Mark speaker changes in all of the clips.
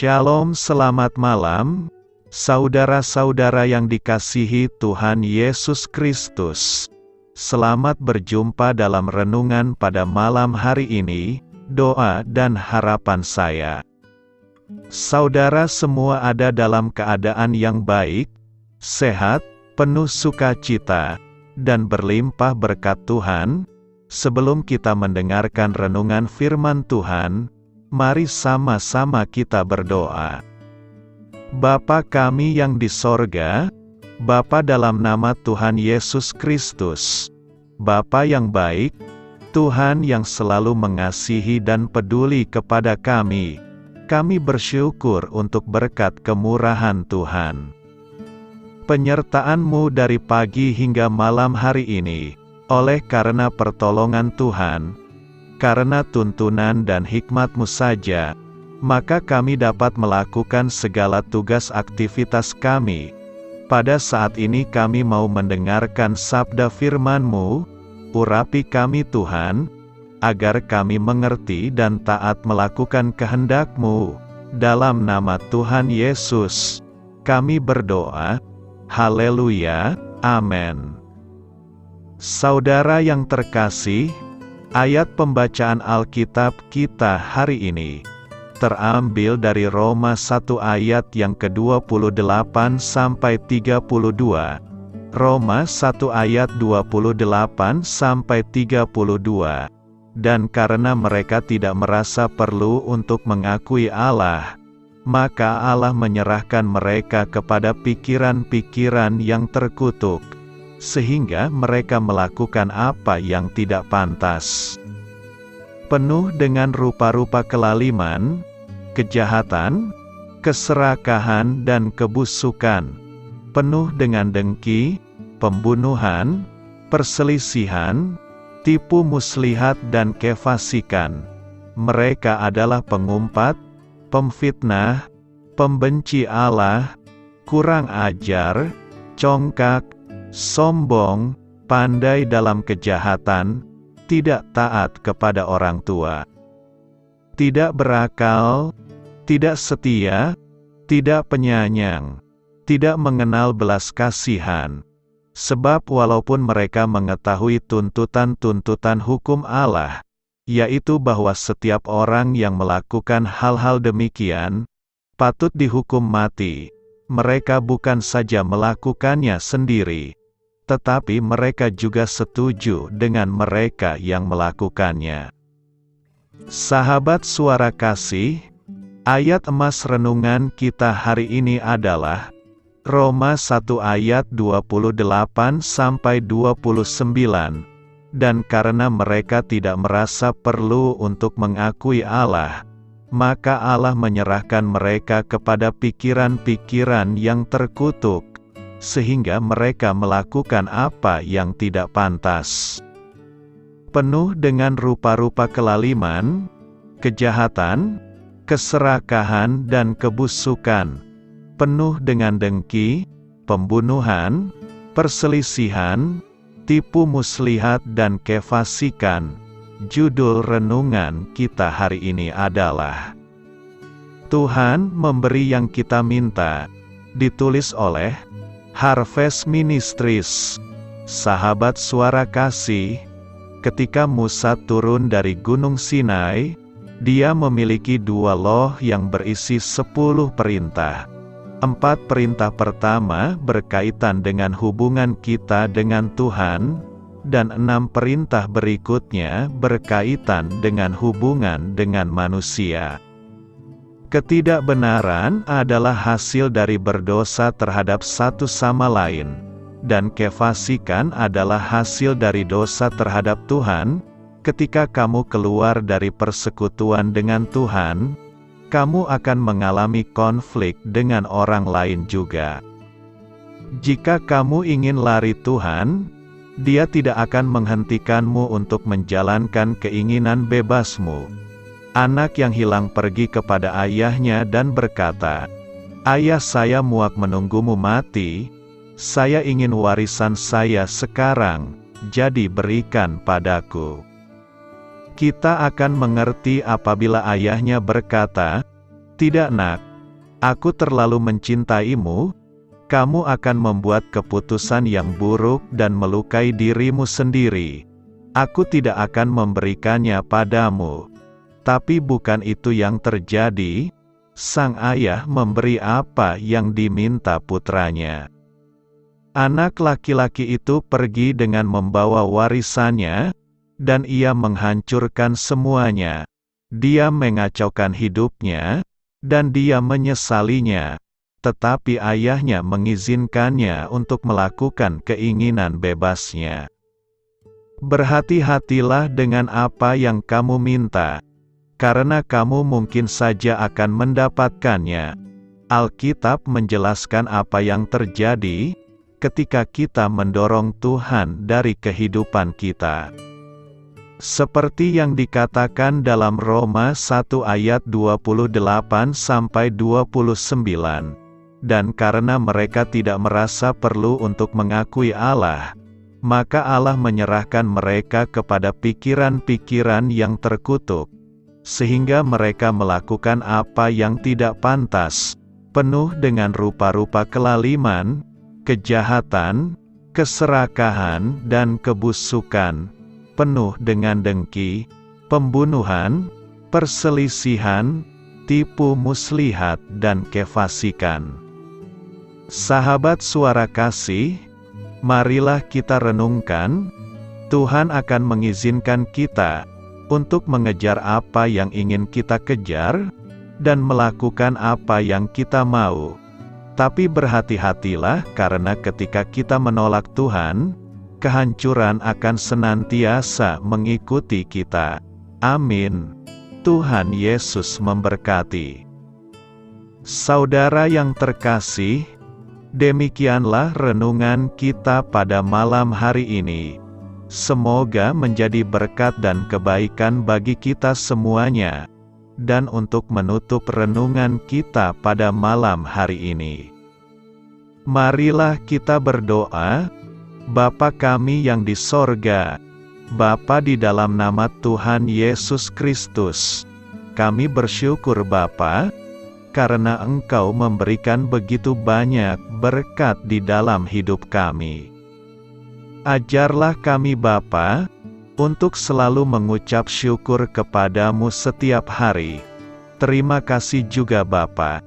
Speaker 1: Shalom, selamat malam, saudara-saudara yang dikasihi Tuhan Yesus Kristus. Selamat berjumpa dalam renungan pada malam hari ini. Doa dan harapan saya, saudara semua ada dalam keadaan yang baik, sehat, penuh sukacita, dan berlimpah berkat Tuhan. Sebelum kita mendengarkan renungan firman Tuhan, mari sama-sama kita berdoa. Bapa kami yang di sorga, Bapa dalam nama Tuhan Yesus Kristus, Bapa yang baik, Tuhan yang selalu mengasihi dan peduli kepada kami bersyukur untuk berkat kemurahan Tuhan. Penyertaan-Mu dari pagi hingga malam hari ini, oleh karena pertolongan Tuhan, karena tuntunan dan hikmat-Mu saja, maka kami dapat melakukan segala tugas aktivitas kami. Pada saat ini kami mau mendengarkan sabda firman-Mu, urapi kami Tuhan, agar kami mengerti dan taat melakukan kehendak-Mu. Dalam nama Tuhan Yesus, kami berdoa. Haleluya, amin. Saudara yang terkasih, ayat pembacaan Alkitab kita hari ini terambil dari Roma 1 ayat yang ke-28 sampai 32. Roma 1 ayat 28 sampai 32. Dan karena mereka tidak merasa perlu untuk mengakui Allah, maka Allah menyerahkan mereka kepada pikiran-pikiran yang terkutuk, sehingga mereka melakukan apa yang tidak pantas. Penuh dengan rupa-rupa kelaliman, kejahatan, keserakahan dan kebusukan, penuh dengan dengki, pembunuhan, perselisihan, tipu muslihat dan kefasikan. Mereka adalah pengumpat, pemfitnah, pembenci Allah, kurang ajar, congkak, sombong, pandai dalam kejahatan, tidak taat kepada orang tua, tidak berakal, tidak setia, tidak penyayang, tidak mengenal belas kasihan. Sebab walaupun mereka mengetahui tuntutan-tuntutan hukum Allah, yaitu bahwa setiap orang yang melakukan hal-hal demikian patut dihukum mati, mereka bukan saja melakukannya sendiri, tetapi mereka juga setuju dengan mereka yang melakukannya. Sahabat suara kasih, ayat emas renungan kita hari ini adalah Roma 1 ayat 28 sampai 29. Dan karena mereka tidak merasa perlu untuk mengakui Allah, maka Allah menyerahkan mereka kepada pikiran-pikiran yang terkutuk, sehingga mereka melakukan apa yang tidak pantas. Penuh dengan rupa-rupa kelaliman, kejahatan, keserakahan dan kebusukan, penuh dengan dengki, pembunuhan, perselisihan, tipu muslihat dan kefasikan. Judul renungan kita hari ini adalah Tuhan memberi yang kita minta, ditulis oleh Harvest Ministries. Sahabat suara kasih, ketika Musa turun dari Gunung Sinai, dia memiliki 2 loh yang berisi 10 perintah. 4 perintah pertama berkaitan dengan hubungan kita dengan Tuhan, dan 6 perintah berikutnya berkaitan dengan hubungan dengan manusia. Ketidakbenaran adalah hasil dari berdosa terhadap satu sama lain, dan kefasikan adalah hasil dari dosa terhadap Tuhan. Ketika kamu keluar dari persekutuan dengan Tuhan, kamu akan mengalami konflik dengan orang lain juga. Jika kamu ingin lari Tuhan, Dia tidak akan menghentikanmu untuk menjalankan keinginan bebasmu. Anak yang hilang pergi kepada ayahnya dan berkata, "Ayah, saya muak menunggumu mati, saya ingin warisan saya sekarang, jadi berikan padaku." Kita akan mengerti apabila ayahnya berkata, "Tidak nak, Aku terlalu mencintaimu, kamu akan membuat keputusan yang buruk dan melukai dirimu sendiri. Aku tidak akan memberikannya padamu. Tapi bukan itu yang terjadi. Sang ayah memberi apa yang diminta putranya. Anak laki-laki itu pergi dengan membawa warisannya, dan ia menghancurkan semuanya. Dia mengacaukan hidupnya, dan dia menyesalinya. Tetapi ayahnya mengizinkannya untuk melakukan keinginan bebasnya. Berhati-hatilah dengan apa yang kamu minta, karena kamu mungkin saja akan mendapatkannya. Alkitab menjelaskan apa yang terjadi ketika kita mendorong Tuhan dari kehidupan kita. Seperti yang dikatakan dalam Roma 1 ayat 28-29. Dan karena mereka tidak merasa perlu untuk mengakui Allah, maka Allah menyerahkan mereka kepada pikiran-pikiran yang terkutuk, sehingga mereka melakukan apa yang tidak pantas, penuh dengan rupa-rupa kelaliman, kejahatan, keserakahan, dan kebusukan, penuh dengan dengki, pembunuhan, perselisihan, tipu muslihat, dan kefasikan. Sahabat Suara Kasih, marilah kita renungkan, Tuhan akan mengizinkan kita untuk mengejar apa yang ingin kita kejar, dan melakukan apa yang kita mau. Tapi berhati-hatilah karena ketika kita menolak Tuhan, kehancuran akan senantiasa mengikuti kita. Amin. Tuhan Yesus memberkati. Saudara yang terkasih, demikianlah renungan kita pada malam hari ini. Semoga menjadi berkat dan kebaikan bagi kita semuanya. Dan untuk menutup renungan kita pada malam hari ini, marilah kita berdoa. Bapa kami yang di sorga, Bapa di dalam nama Tuhan Yesus Kristus, kami bersyukur Bapa, karena Engkau memberikan begitu banyak berkat di dalam hidup kami. Ajarlah kami Bapa, untuk selalu mengucap syukur kepadamu setiap hari. Terima kasih juga Bapa,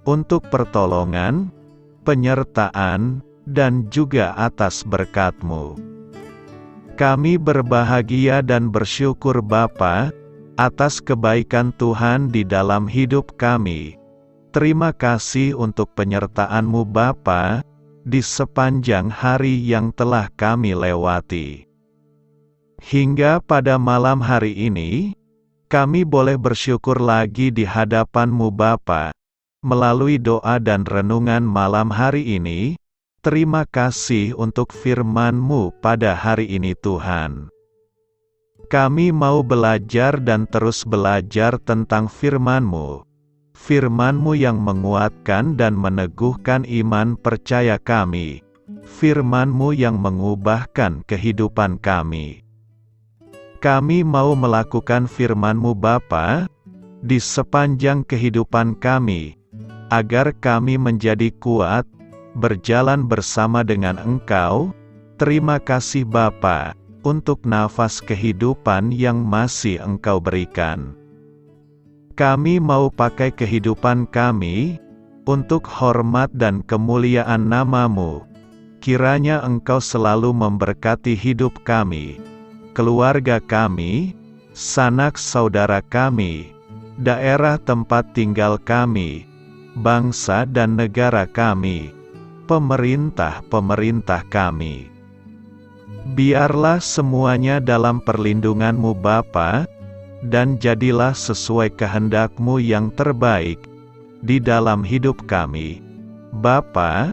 Speaker 1: untuk pertolongan, penyertaan, dan juga atas berkat-Mu. Kami berbahagia dan bersyukur Bapa, atas kebaikan Tuhan di dalam hidup kami. Terima kasih untuk penyertaan-Mu Bapa, di sepanjang hari yang telah kami lewati. Hingga pada malam hari ini, kami boleh bersyukur lagi di hadapan-Mu Bapa. Melalui doa dan renungan malam hari ini, terima kasih untuk firman-Mu pada hari ini Tuhan. Kami mau belajar dan terus belajar tentang firman-Mu. Firman-Mu yang menguatkan dan meneguhkan iman percaya kami. Firman-Mu yang mengubahkan kehidupan kami. Kami mau melakukan firman-Mu Bapa, di sepanjang kehidupan kami, agar kami menjadi kuat, berjalan bersama dengan Engkau. Terima kasih Bapa, untuk nafas kehidupan yang masih Engkau berikan. Kami mau pakai kehidupan kami, untuk hormat dan kemuliaan nama-Mu. Kiranya Engkau selalu memberkati hidup kami, keluarga kami, sanak saudara kami, daerah tempat tinggal kami, bangsa dan negara kami, pemerintah-pemerintah kami. Biarlah semuanya dalam perlindungan-Mu Bapa, dan jadilah sesuai kehendak-Mu yang terbaik, di dalam hidup kami. Bapa,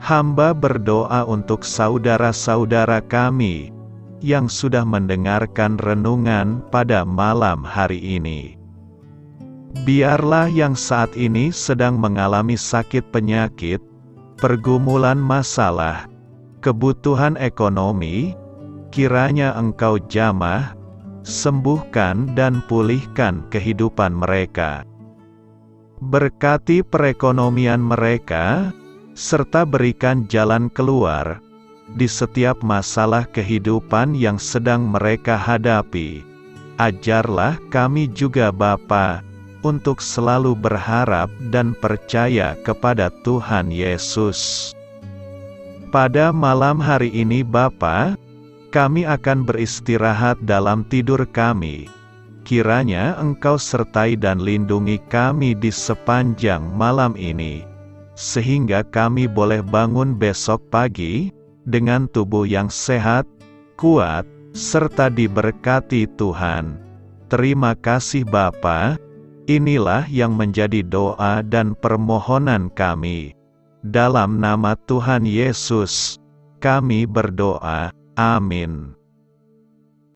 Speaker 1: hamba berdoa untuk saudara-saudara kami, yang sudah mendengarkan renungan pada malam hari ini. Biarlah yang saat ini sedang mengalami sakit penyakit, pergumulan masalah, kebutuhan ekonomi, kiranya Engkau jamah, sembuhkan dan pulihkan kehidupan mereka. Berkati perekonomian mereka, serta berikan jalan keluar di setiap masalah kehidupan yang sedang mereka hadapi. Ajarlah kami juga Bapa, untuk selalu berharap dan percaya kepada Tuhan Yesus. Pada malam hari ini Bapa, kami akan beristirahat dalam tidur kami. Kiranya Engkau sertai dan lindungi kami di sepanjang malam ini, sehingga kami boleh bangun besok pagi, dengan tubuh yang sehat, kuat, serta diberkati Tuhan. Terima kasih Bapa, inilah yang menjadi doa dan permohonan kami. Dalam nama Tuhan Yesus, kami berdoa. Amin.